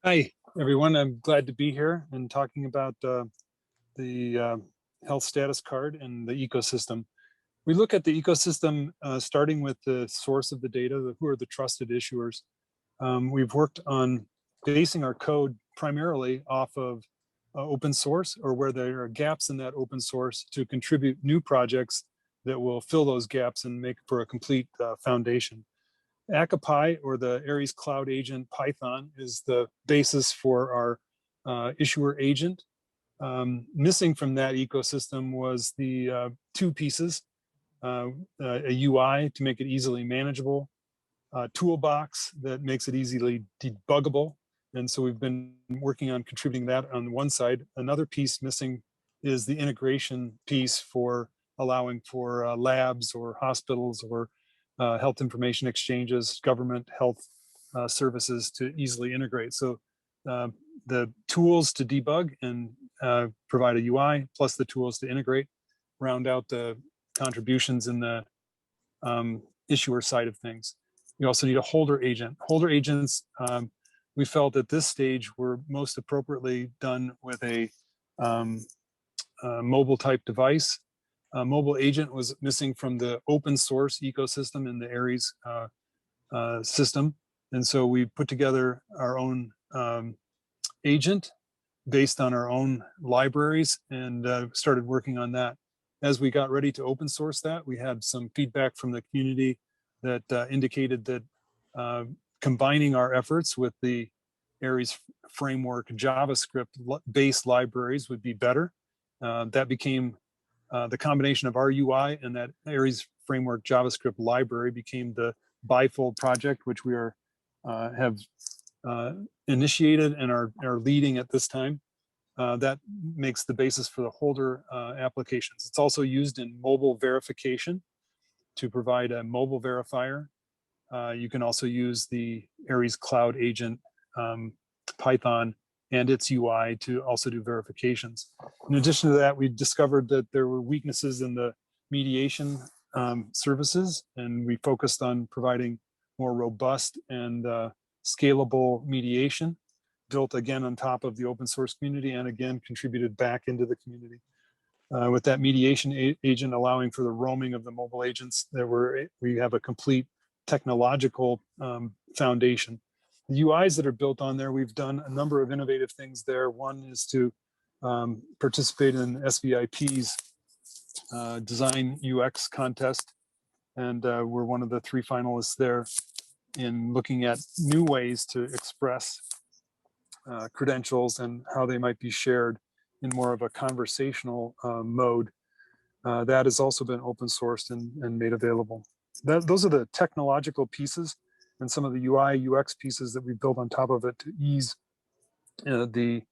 Hi, everyone. I'm glad to be here and talking about the health status card and the ecosystem. We look at the ecosystem starting with the source of the data, who are the trusted issuers. We've worked on basing our code primarily off of open source, or where there are gaps in that open source, to contribute new projects that will fill those gaps and make for a complete foundation. Akapi, or the Aries Cloud Agent Python, is the basis for our issuer agent. Missing from that ecosystem was the two pieces, a UI to make it easily manageable, a toolbox that makes it easily debuggable. And so we've been working on contributing that on one side. Another piece missing is the integration piece for allowing for labs or hospitals or health information exchanges, government health services to easily integrate. So the tools to debug and provide a UI, plus the tools to integrate, round out the contributions in the issuer side of things. You also need a holder agent. Holder agents, we felt at this stage were most appropriately done with a mobile type device. A mobile agent was missing from the open source ecosystem in the Aries system. And so we put together our own agent based on our own libraries and started working on that. As we got ready to open source that, we had some feedback from the community that indicated that combining our efforts with the Aries framework JavaScript-based libraries would be better. That became the combination of our UI and that Aries framework JavaScript library became the bifold project, which we have initiated and are leading at this time. That makes the basis for the holder applications. It's also used in mobile verification to provide a mobile verifier. You can also use the Aries Cloud Agent Python and its UI to also do verifications. In addition to that, we discovered that there were weaknesses in the mediation services, and we focused on providing more robust and scalable mediation, built again on top of the open source community, and again contributed back into the community. With that mediation agent allowing for the roaming of the mobile agents, we have a complete technological foundation. The UIs that are built on there, we've done a number of innovative things there. One is to participate in SVIP's design UX contest, and we're one of the 3 finalists there in looking at new ways to express credentials and how they might be shared in more of a conversational mode. That has also been open sourced and made available. Those are the technological pieces and some of the UI UX pieces that we built on top of it to ease the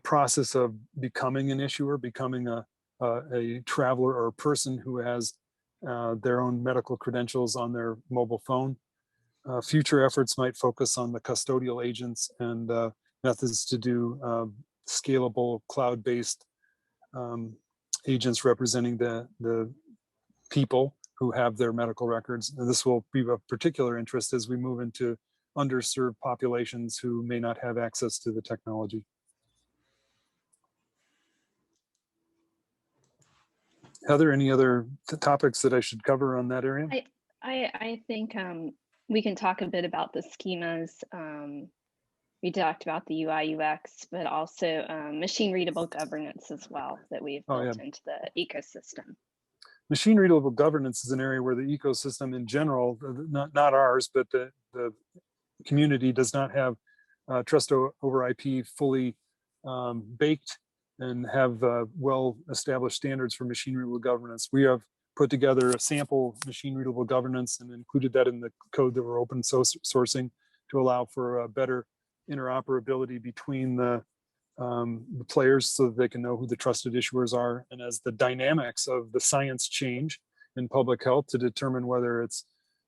process of becoming an issuer, becoming a traveler or a person who has their own medical credentials on their mobile phone. Future efforts might focus on the custodial agents and methods to do scalable cloud-based agents representing the people who have their medical records. And this will be of particular interest as we move into underserved populations who may not have access to the technology. Heather, any other topics that I should cover on that area? I think we can talk a bit about the schemas. We talked about the UI UX, but also machine readable governance as well that we've built into the ecosystem. Machine readable governance is an area where the ecosystem in general, not ours, but the community does not have trust over IP fully baked and have well-established standards for machine readable governance. We have put together a sample machine readable governance and included that in the code that we're open sourcing to allow for a better interoperability between the players so that they can know who the trusted issuers are. And as the dynamics of the science change in public health to determine whether it's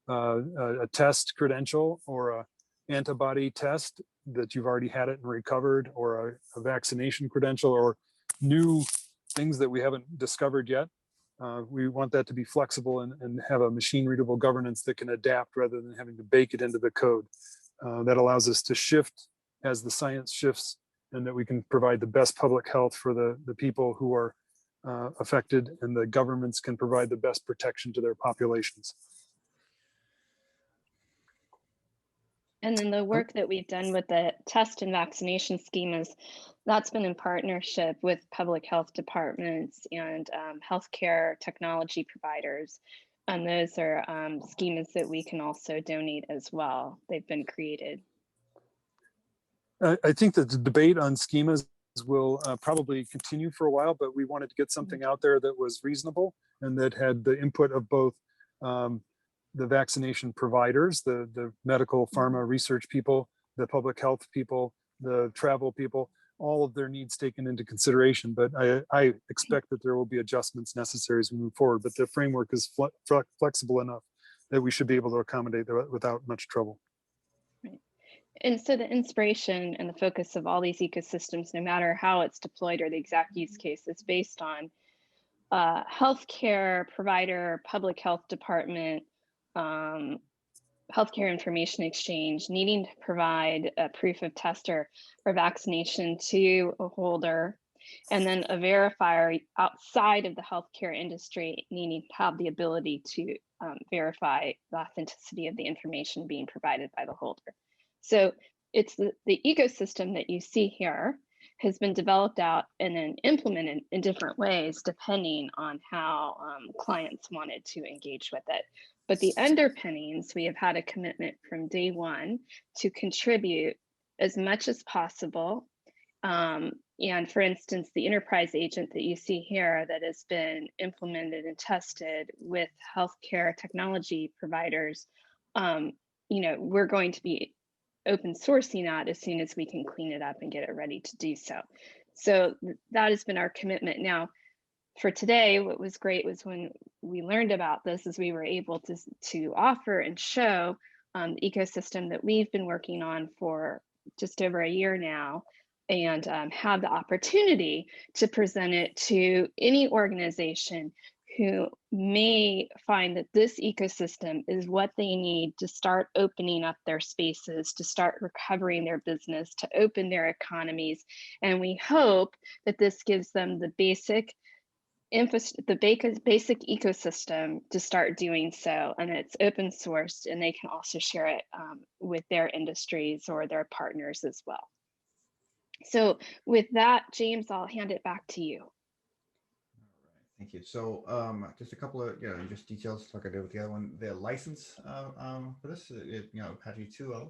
a test credential or a antibody test that you've already had it and recovered, or a vaccination credential, or new things that we haven't discovered yet. We want that to be flexible and have a machine readable governance that can adapt rather than having to bake it into the code. That allows us to shift as the science shifts, and that we can provide the best public health for the people who are affected, and the governments can provide the best protection to their populations. And then the work that we've done with the test and vaccination schemas, that's been in partnership with public health departments and healthcare technology providers. And those are schemas that we can also donate as well. They've been created. I think that the debate on schemas will probably continue for a while, but we wanted to get something out there that was reasonable and that had the input of both the vaccination providers, the medical pharma research people, the public health people, the travel people, all of their needs taken into consideration. But I expect that there will be adjustments necessary as we move forward, but the framework is flexible enough that we should be able to accommodate that without much trouble. Right. And so the inspiration and the focus of all these ecosystems, no matter how it's deployed or the exact use case, is based on healthcare provider, public health department, healthcare information exchange needing to provide a proof of test or vaccination to a holder, and then a verifier outside of the healthcare industry needing to have the ability to verify the authenticity of the information being provided by the holder. So it's the ecosystem that you see here has been developed out and then implemented in different ways depending on how clients wanted to engage with it. But the underpinnings, we have had a commitment from day one to contribute as much as possible. And for instance, the enterprise agent that you see here that has been implemented and tested with healthcare technology providers, we're going to be open sourcing that as soon as we can clean it up and get it ready to do so. So that has been our commitment. Now, for today, what was great was when we learned about this is we were able to offer and show ecosystem that we've been working on for just over a year now, and have the opportunity to present it to any organization who may find that this ecosystem is what they need to start opening up their spaces, to start recovering their business, to open their economies. And we hope that this gives them the basic ecosystem to start doing so, and it's open sourced, and they can also share it with their industries or their partners as well. So with that, James, I'll hand it back to you. Thank you. So just a couple of just details like I did with the other one. The license for this, Apache 2.0.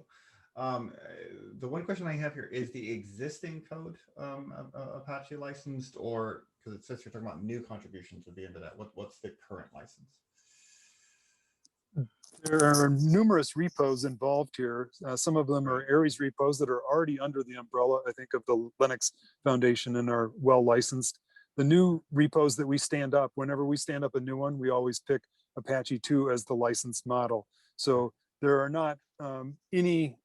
The one question I have here is the existing code Apache licensed, or because it says you're talking about new contributions at the end of that. What's the current license? There are numerous repos involved here. Some of them are Aries repos that are already under the umbrella, I think, of the Linux Foundation and are well licensed. The new repos that we stand up, whenever we stand up a new one, we always pick Apache 2 as the licensed model. So there are not any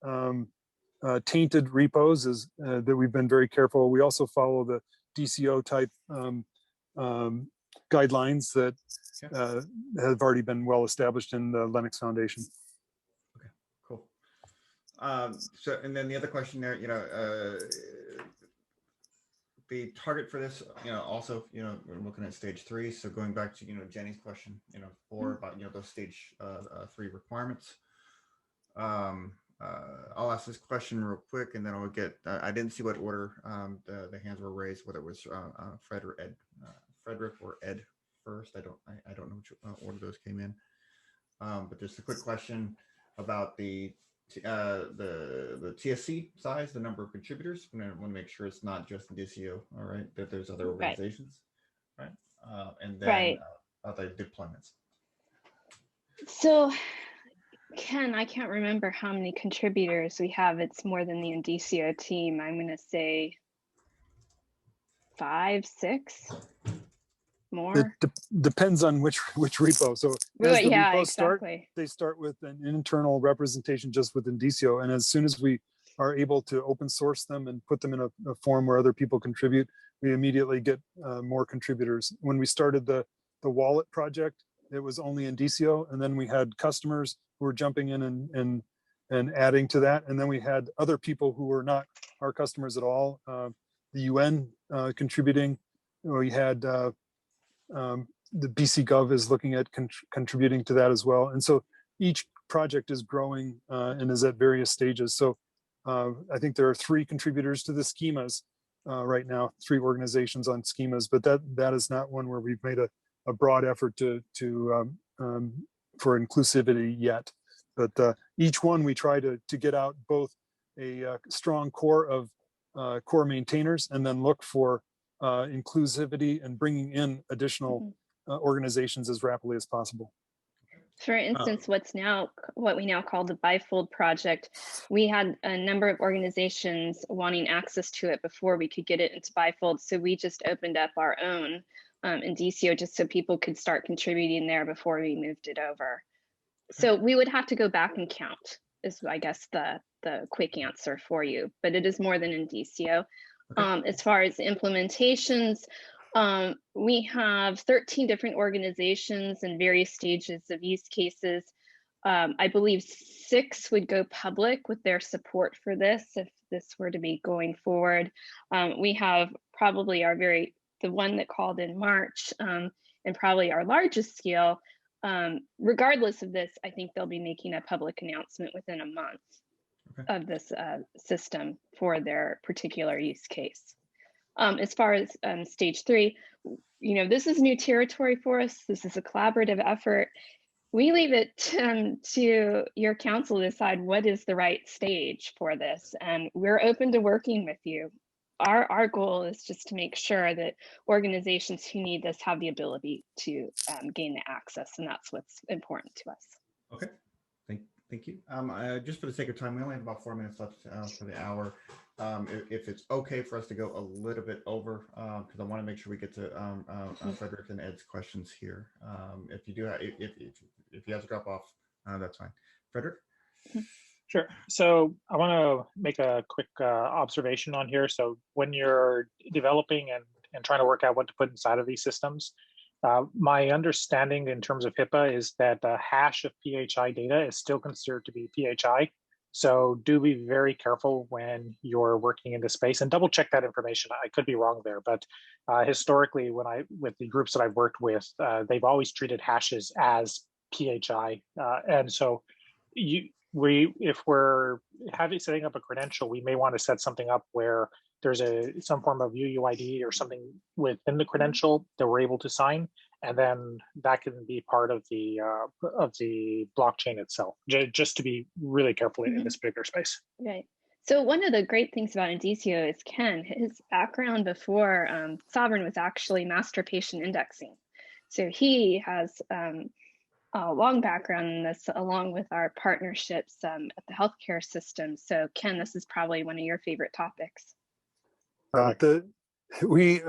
tainted repos that we've been very careful. We also follow the DCO type guidelines that have already been well established in the Linux Foundation. Okay, cool. So, and then the other question there, the target for this, also, we're looking at stage 3. So going back to, Jenny's question, about, those stage 3 requirements. I'll ask this question real quick, and then I'll get, I didn't see what order the hands were raised, whether it was Frederick or Ed first. I don't know which order those came in. But just a quick question about the TSC size, the number of contributors. I want to make sure it's not just DCO, all right, that there's other organizations, right? And then other deployments. So, Ken, I can't remember how many contributors we have. It's more than the Indicio team. I'm going to say 5, 6 more. It depends on which repo. So as the repos start, they start with an internal representation just with Indicio. And as soon as we are able to open source them and put them in a form where other people contribute, we immediately get more contributors. When we started the wallet project, it was only Indicio, and then we had customers who were jumping in and adding to that. And then we had other people who were not our customers at all. The UN contributing. We had the BC Gov is looking at contributing to that as well. And so each project is growing and is at various stages. So I think there are 3 contributors to the schemas right now, 3 organizations on schemas, but that is not one where we've made a broad effort for inclusivity yet. But each one we try to get out both a strong core of core maintainers and then look for inclusivity and bringing in additional organizations as rapidly as possible. For instance, what we now call the Bifold project, we had a number of organizations wanting access to it before we could get it into Bifold. So we just opened up our own Indicio just so people could start contributing there before we moved it over. So we would have to go back and count is, I guess, the quick answer for you, but it is more than Indicio. As far as implementations, we have 13 different organizations in various stages of use cases. I believe 6 would go public with their support for this if this were to be going forward. We have probably the one that called in March and probably our largest scale. Regardless of this, I think they'll be making a public announcement within a month of this system for their particular use case. As far as stage 3, this is new territory for us. This is a collaborative effort. We leave it to your council to decide what is the right stage for this, and we're open to working with you. Our goal is just to make sure that organizations who need this have the ability to gain the access, and that's what's important to us. Okay, thank you. Just for the sake of time, we only have about 4 minutes left for the hour. If it's okay for us to go a little bit over, because I want to make sure we get to Frederick and Ed's questions here. If you do, if you have to drop off, that's fine. Frederick. Sure. So I want to make a quick observation on here. So when you're developing and trying to work out what to put inside of these systems, my understanding in terms of HIPAA is that the hash of PHI data is still considered to be PHI. So do be very careful when you're working in this space and double check that information. I could be wrong there, but historically, with the groups that I've worked with, they've always treated hashes as PHI, and so if we're setting up a credential, we may want to set something up where there's some form of UUID or something within the credential that we're able to sign, and then that can be part of the blockchain itself. Just to be really careful in this bigger space. Right. So one of the great things about Indicio is Ken. His background before Sovereign was actually master patient indexing. So he has a long background in this, along with our partnerships at the healthcare system. So Ken, this is probably one of your favorite topics. We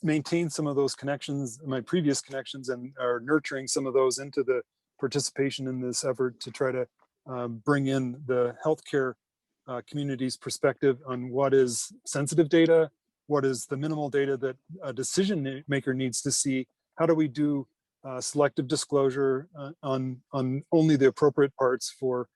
maintain some of those connections, my previous connections, and are nurturing some of those into the participation in this effort to try to bring in the healthcare community's perspective on what is sensitive data, what is the minimal data that a decision maker needs to see, how do we do selective disclosure on only the appropriate parts for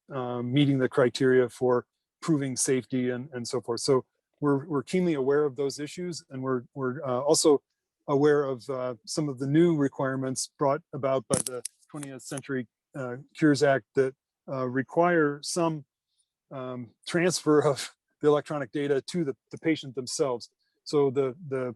meeting the criteria for proving safety and so forth. So we're keenly aware of those issues, and we're also aware of some of the new requirements brought about by the 20th Century Cures Act that require some transfer of the electronic data to the patient themselves. So the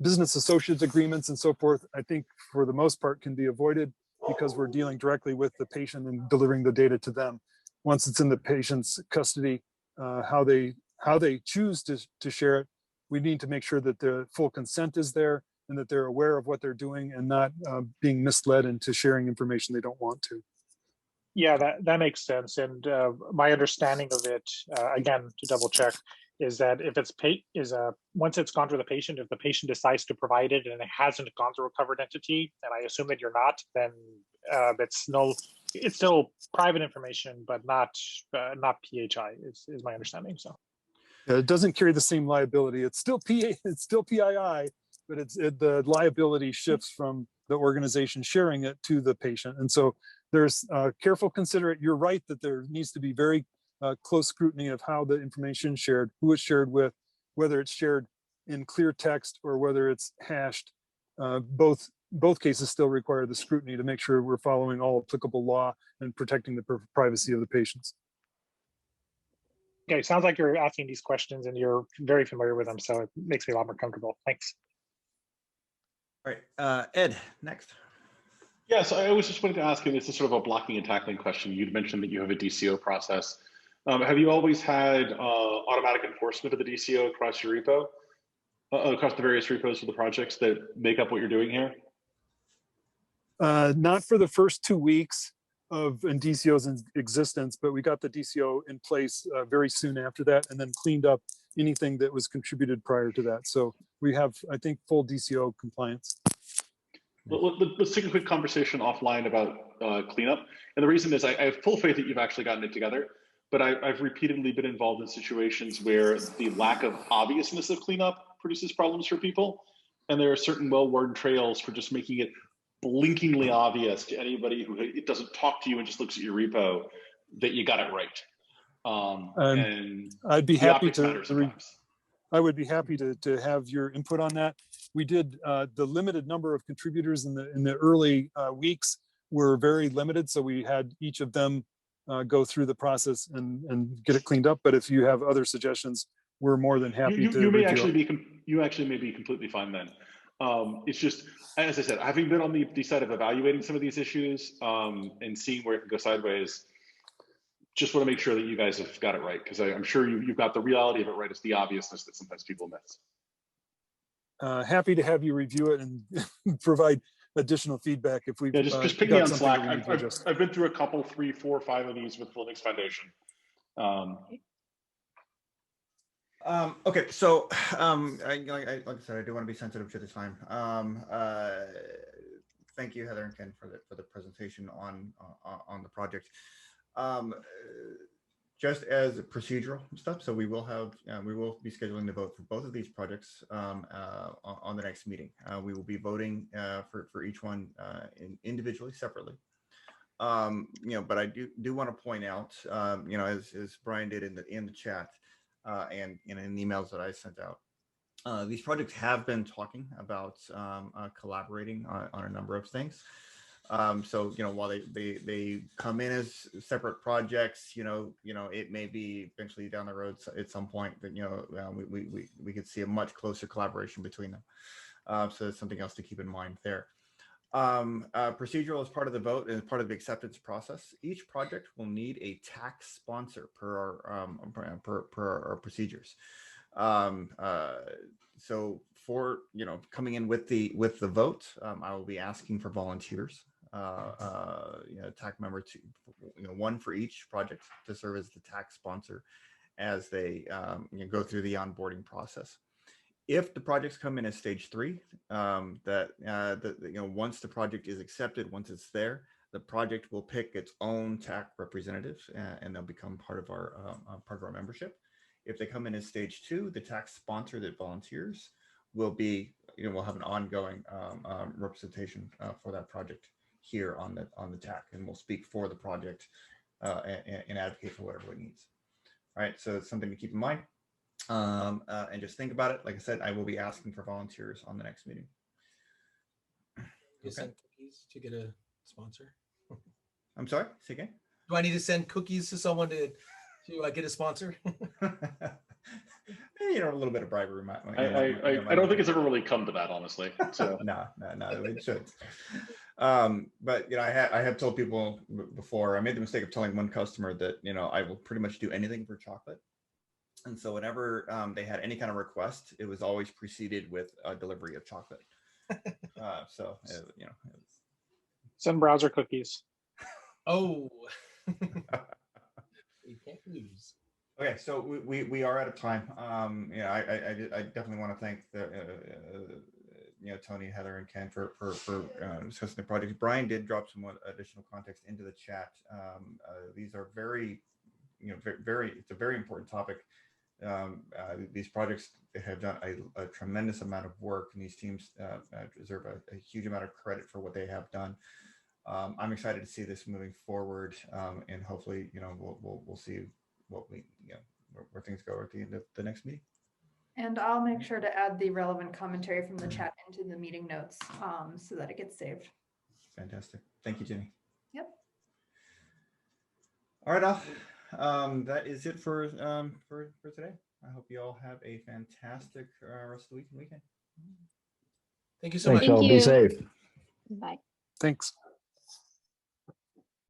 business associates agreements and so forth, I think for the most part can be avoided because we're dealing directly with the patient and delivering the data to them. Once it's in the patient's custody, how they choose to share it, we need to make sure that the full consent is there and that they're aware of what they're doing and not being misled into sharing information they don't want to. Yeah, that makes sense. And my understanding of it, again, to double check, is that if it's once it's gone through the patient, if the patient decides to provide it and it hasn't gone through a covered entity, and I assume that you're not, then it's still private information, but not PHI is my understanding. So it doesn't carry the same liability. It's still PII, but the liability shifts from the organization sharing it to the patient. And so there's careful considerate. You're right that there needs to be very close scrutiny of how the information is shared, who it's shared with, whether it's shared in clear text or whether it's hashed. Both cases still require the scrutiny to make sure we're following all applicable law and protecting the privacy of the patients. Okay, sounds like you're asking these questions and you're very familiar with them, so it makes me a lot more comfortable. Thanks. All right, Ed, next. Yeah, so I was just wanting to ask, and this is sort of a blocking and tackling question. You'd mentioned that you have a DCO process. Have you always had automatic enforcement of the DCO across your repo, across the various repos for the projects that make up what you're doing here? Not for the first 2 weeks of DCO's existence, but we got the DCO in place very soon after that, and then cleaned up anything that was contributed prior to that. So we have, I think, full DCO compliance. Well, let's take a quick conversation offline about cleanup. And the reason is I have full faith that you've actually gotten it together, but I've repeatedly been involved in situations where the lack of obviousness of cleanup produces problems for people. And there are certain well-worn trails for just making it blinkingly obvious to anybody who it doesn't talk to you and just looks at your repo that you got it right. And I'd be happy I would be happy to have your input on that. We did the limited number of contributors in the early weeks were very limited, so we had each of them go through the process and get it cleaned up. But if you have other suggestions, we're more than happy to. You actually may be completely fine then. It's just, as I said, having been on the side of evaluating some of these issues and seeing where it can go sideways, just want to make sure that you guys have got it right, because I'm sure you've got the reality of it right. It's the obviousness that sometimes people miss. Happy to have you review it and provide additional feedback if we've just ping me on Slack. I've been through a couple, 3, 4, 5 of these with Linux Foundation. Okay, so like I said, I do want to be sensitive to the time. Thank you, Heather and Ken, for the presentation on the project. Just as procedural stuff, so we will be scheduling the vote for both of these projects on the next meeting. We will be voting for each one individually, separately. But I do want to point out, as Brian did in the chat and in the emails that I sent out, these projects have been talking about collaborating on a number of things. So while they come in as separate projects, it may be eventually down the road at some point that we could see a much closer collaboration between them. So that's something else to keep in mind there. Procedural is part of the vote and part of the acceptance process. Each project will need a TAC sponsor per our procedures. So for coming in with the vote, I will be asking for volunteers. TAC member to one for each project to serve as the TAC sponsor as they go through the onboarding process. If the projects come in as stage 3, once the project is accepted, once it's there, the project will pick its own TAC representative and they'll become part of our membership. If they come in as stage 2, the TAC sponsor that volunteers will be, we'll have an ongoing representation for that project here on the TAC, and we'll speak for the project and advocate for whatever it needs. All right, so it's something to keep in mind. And just think about it. Like I said, I will be asking for volunteers on the next meeting. You send cookies to get a sponsor? I'm sorry, say again? Do I need to send cookies to someone to get a sponsor? A little bit of bribery might. I don't think it's ever really come to that, honestly. So no, it should. But I have told people before. I made the mistake of telling one customer that I will pretty much do anything for chocolate. And so whenever they had any kind of request, it was always preceded with a delivery of chocolate. Send browser cookies. Oh, you can't lose. Okay, so we are out of time. I definitely want to thank Tony, Heather, and Ken for discussing the project. Brian did drop some additional context into the chat. These are very, it's a very important topic. These projects have done a tremendous amount of work, and these teams deserve a huge amount of credit for what they have done. I'm excited to see this moving forward, and hopefully, we'll see what where things go at the end of the next meeting. And I'll make sure to add the relevant commentary from the chat into the meeting notes so that it gets saved. Fantastic. Thank you, Jenny. Yep. All right, that is it for today. I hope you all have a fantastic rest of the week and weekend. Thank you so Thanks, much. y'all. Be safe. Bye. Thanks.